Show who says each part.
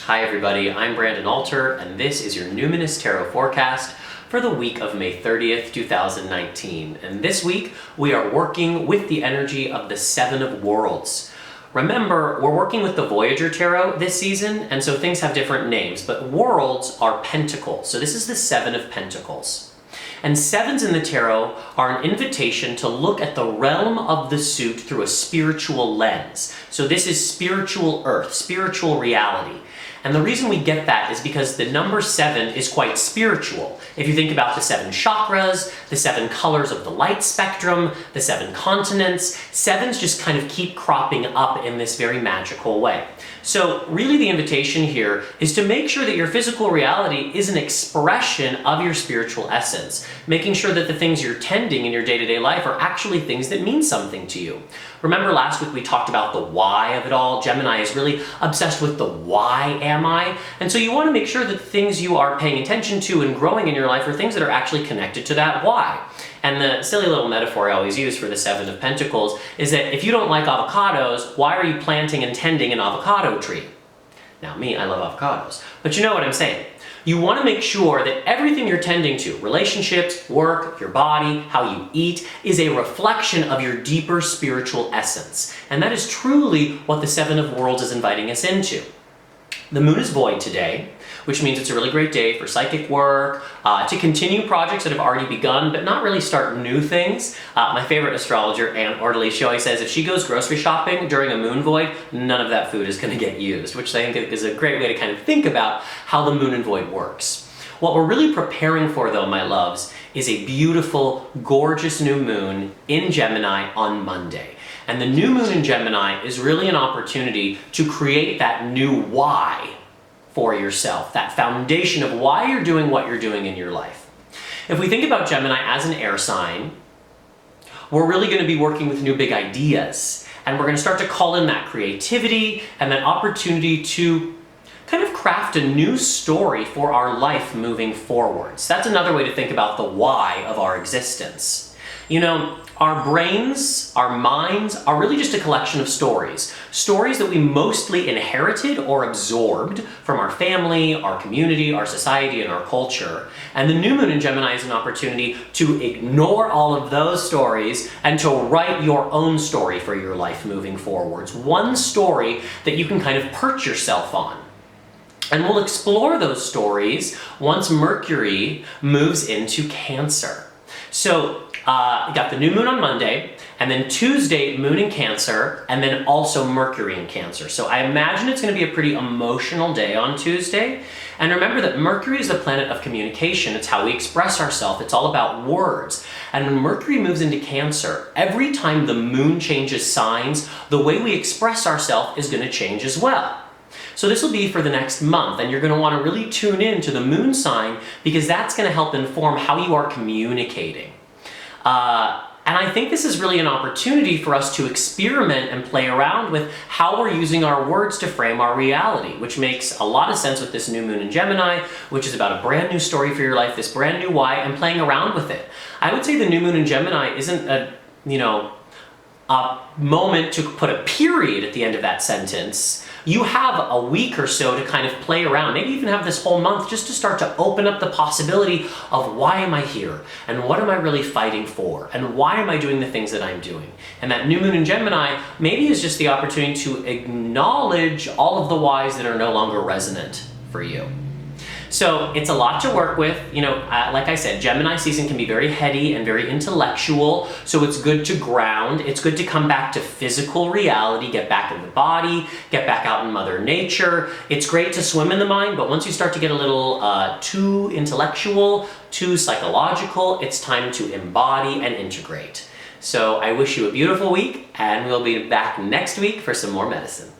Speaker 1: Hi everybody, I'm Brandon Alter, and this is your Numinous Tarot forecast for the week of May 30th, 2019. And this week, we are working with the energy of the Seven of Worlds. Remember, we're working with the Voyager Tarot this season, and so things have different names, but worlds are pentacles. So this is the Seven of Pentacles. And sevens in the tarot are an invitation to look at the realm of the suit through a spiritual lens. So this is spiritual earth, spiritual reality. And the reason we get that is because the number 7 is quite spiritual. If you think about the 7 chakras, the 7 colors of the light spectrum, the 7 continents, sevens just kind of keep cropping up in this very magical way. So really the invitation here is to make sure that your physical reality is an expression of your spiritual essence, making sure that the things you're tending in your day-to-day life are actually things that mean something to you. Remember last week we talked about the why of it all? Gemini is really obsessed with the why am I? And so you want to make sure that the things you are paying attention to and growing in your life are things that are actually connected to that why. And the silly little metaphor I always use for the Seven of Pentacles is that if you don't like avocados, why are you planting and tending an avocado tree? Now me, I love avocados, but you know what I'm saying. You want to make sure that everything you're tending to, relationships, work, your body, how you eat, is a reflection of your deeper spiritual essence. And that is truly what the Seven of Worlds is inviting us into. The moon is void today, which means it's a really great day for psychic work, to continue projects that have already begun, but not really start new things. My favorite astrologer, Anne Orderly, she always says if she goes grocery shopping during a moon void, none of that food is going to get used, which I think is a great way to kind of think about how the moon and void works. What we're really preparing for, though, my loves, is a beautiful, gorgeous new moon in Gemini on Monday. And the new moon in Gemini is really an opportunity to create that new why for yourself, that foundation of why you're doing what you're doing in your life. If we think about Gemini as an air sign, we're really going to be working with new big ideas, and we're going to start to call in that creativity and that opportunity to kind of craft a new story for our life moving forwards. That's another way to think about the why of our existence. You know, our brains, our minds, are really just a collection of stories. Stories that we mostly inherited or absorbed from our family, our community, our society, and our culture. And the new moon in Gemini is an opportunity to ignore all of those stories and to write your own story for your life moving forwards. One story that you can kind of perch yourself on. And we'll explore those stories once Mercury moves into Cancer. So, you got the new moon on Monday, and then Tuesday, moon in Cancer, and then also Mercury in Cancer. So I imagine it's going to be a pretty emotional day on Tuesday. And remember that Mercury is the planet of communication. It's how we express ourselves. It's all about words. And when Mercury moves into Cancer, every time the moon changes signs, the way we express ourselves is going to change as well. So this will be for the next month, and you're going to want to really tune in to the moon sign because that's going to help inform how you are communicating. And I think this is really an opportunity for us to experiment and play around with how we're using our words to frame our reality, which makes a lot of sense with this new moon in Gemini, which is about a brand new story for your life, this brand new why, and playing around with it. I would say the new moon in Gemini isn't a moment to put a period at the end of that sentence. You have a week or so to kind of play around, maybe even have this whole month just to start to open up the possibility of why am I here, and what am I really fighting for, and why am I doing the things that I'm doing. And that new moon in Gemini maybe is just the opportunity to acknowledge all of the whys that are no longer resonant for you. So it's a lot to work with. Like I said, Gemini season can be very heady and very intellectual, so it's good to ground. It's good to come back to physical reality, get back in the body, get back out in Mother Nature. It's great to swim in the mind, but once you start to get a little too intellectual, too psychological, it's time to embody and integrate. So I wish you a beautiful week, and we'll be back next week for some more medicine.